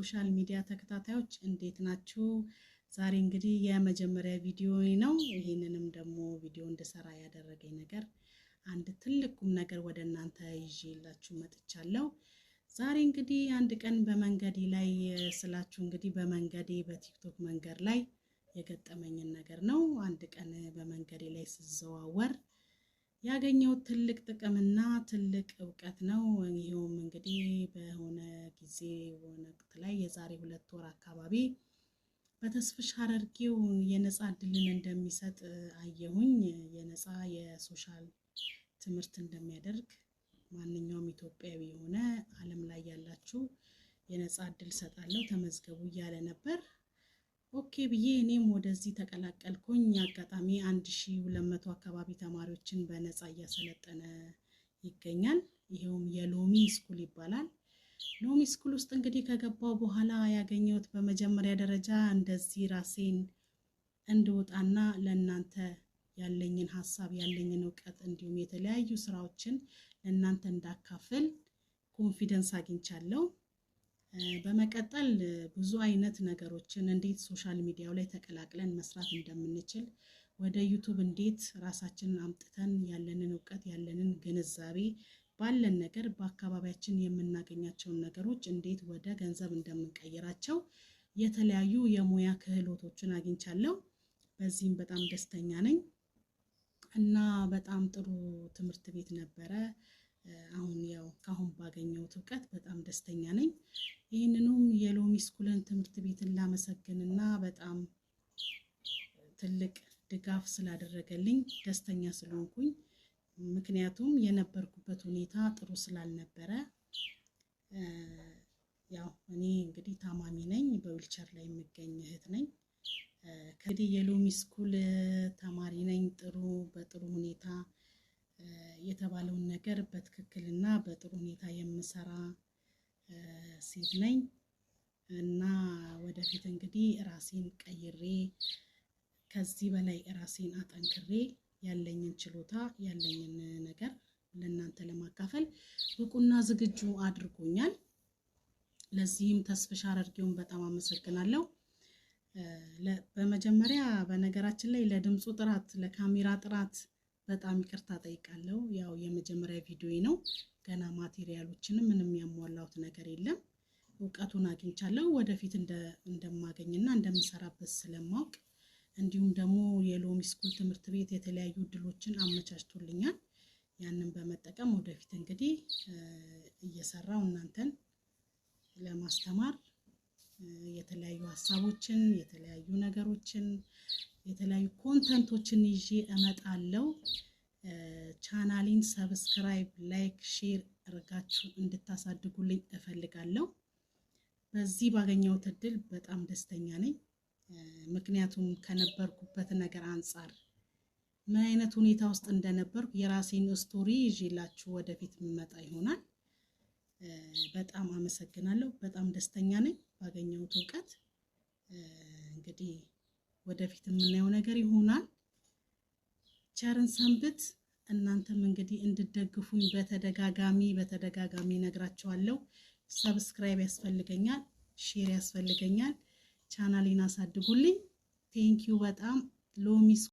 የሶሻል ሚዲያ ተከታታዮች እንዴት ናችሁ? ዛሬ እንግዲህ የመጀመሪያ ቪዲዮ ነው። ይሄንንም ደግሞ ቪዲዮ እንድሰራ ያደረገኝ ነገር አንድ ትልቁም ነገር ወደ እናንተ ይዤላችሁ መጥቻለሁ። ዛሬ እንግዲህ አንድ ቀን በመንገዴ ላይ ስላችሁ እንግዲህ በመንገዴ በቲክቶክ መንገድ ላይ የገጠመኝን ነገር ነው። አንድ ቀን በመንገዴ ላይ ስዘዋወር ያገኘው ትልቅ ጥቅምና ትልቅ ዕውቀት ነው። ይሄውም እንግዲህ በሆነ ጊዜ ወቅት ላይ የዛሬ 2 ወር አካባቢ በተስፍሽ ሐረርጌው የነፃ እድልን እንደሚሰጥ አየሁኝ። የነፃ የሶሻል ትምህርት እንደሚያደርግ ማንኛውም ኢትዮጵያዊ የሆነ ዓለም ላይ ያላችሁ የነፃ እድል ሰጣለሁ ተመዝገቡ እያለ ነበር። ኦኬ ብዬ እኔም ወደዚህ ተቀላቀልኩኝ። አጋጣሚ 1200 አካባቢ ተማሪዎችን በነፃ እያሰለጠነ ይገኛል። ይሄውም የሎሚ ስኩል ይባላል። ሎሚ ስኩል ውስጥ እንግዲህ ከገባው በኋላ ያገኘሁት በመጀመሪያ ደረጃ እንደዚህ ራሴን እንድወጣና ለእናንተ ያለኝን ሐሳብ ያለኝን ዕውቀት እንዲሁም የተለያዩ ስራዎችን ለእናንተ እንዳካፍል ኮንፊደንስ አግኝቻለሁ። በመቀጠል ብዙ አይነት ነገሮችን እንዴት ሶሻል ሚዲያው ላይ ተቀላቅለን መስራት እንደምንችል ወደ ዩቲዩብ እንዴት ራሳችንን አምጥተን ያለንን ዕውቀት ያለንን ግንዛቤ ባለን ነገር በአካባቢያችን የምናገኛቸውን ነገሮች እንዴት ወደ ገንዘብ እንደምንቀይራቸው የተለያዩ የሙያ ክህሎቶችን አግኝቻለሁ። በዚህም በጣም ደስተኛ ነኝ እና በጣም ጥሩ ትምህርት ቤት ነበረ። አሁን ያው ካሁን ባገኘሁት ዕውቀት በጣም ደስተኛ ነኝ። ይህንኑም የሎሚ ስኩልን ትምህርት ቤትን ላመሰግንና በጣም ትልቅ ድጋፍ ስላደረገልኝ ደስተኛ ስለሆንኩኝ፣ ምክንያቱም የነበርኩበት ሁኔታ ጥሩ ስላልነበረ ያው እኔ እንግዲህ ታማሚ ነኝ፣ በዊልቸር ላይ የምገኝ እህት ነኝ። ከዚህ የሎሚ ስኩል ተማሪ ነኝ። በጥሩ ሁኔታ የተባለውን ነገር በትክክልና በጥሩ ሁኔታ የምሰራ ሴት ነኝ እና ወደፊት እንግዲህ ራሴን ቀይሬ ከዚህ በላይ ራሴን አጠንክሬ ያለኝን ችሎታ ያለኝን ነገር ለእናንተ ለማካፈል ብቁና ዝግጁ አድርጎኛል። ለዚህም ተስፍሽ ሐረርጌውን በጣም አመሰግናለሁ። በመጀመሪያ በነገራችን ላይ ለድምፁ ጥራት ለካሜራ ጥራት በጣም ይቅርታ ጠይቃለሁ። ያው የመጀመሪያ ቪዲዮ ነው። ገና ማቴሪያሎችንም ምንም ያሟላሁት ነገር የለም። ዕውቀቱን አግኝቻለሁ። ወደፊት እንደማገኝና እንደምሰራበት ስለማውቅ እንዲሁም ደግሞ የሎሚ ስኩል ትምህርት ቤት የተለያዩ እድሎችን አመቻችቶልኛል። ያንን በመጠቀም ወደፊት እንግዲህ እየሰራው እናንተን ለማስተማር የተለያዩ ሐሳቦችን የተለያዩ ነገሮችን የተለያዩ ኮንተንቶችን ይዤ እመጣለሁ። ቻናሌን ሰብስክራይብ፣ ላይክ፣ ሼር አድርጋችሁ እንድታሳድጉልኝ እፈልጋለሁ። በዚህ ባገኘሁት እድል በጣም ደስተኛ ነኝ። ምክንያቱም ከነበርኩበት ነገር አንፃር ምን አይነት ሁኔታ ውስጥ እንደነበርኩ የራሴን ስቶሪ ይዤላችሁ ወደፊት መጣ ይሆናል። በጣም አመሰግናለሁ። በጣም ደስተኛ ነኝ ባገኘሁት ዕውቀት። እንግዲህ ወደፊት የምናየው ነገር ይሆናል። ቸርን ሰንብት። እናንተም እንግዲህ እንድትደግፉኝ በተደጋጋሚ ነግራችኋለሁ። ሰብስክራይብ ያስፈልገኛል፣ ሼር ያስፈልገኛል። ቻናሌን አሳድጉልኝ። ቴንኪዩ በጣም ሎሚ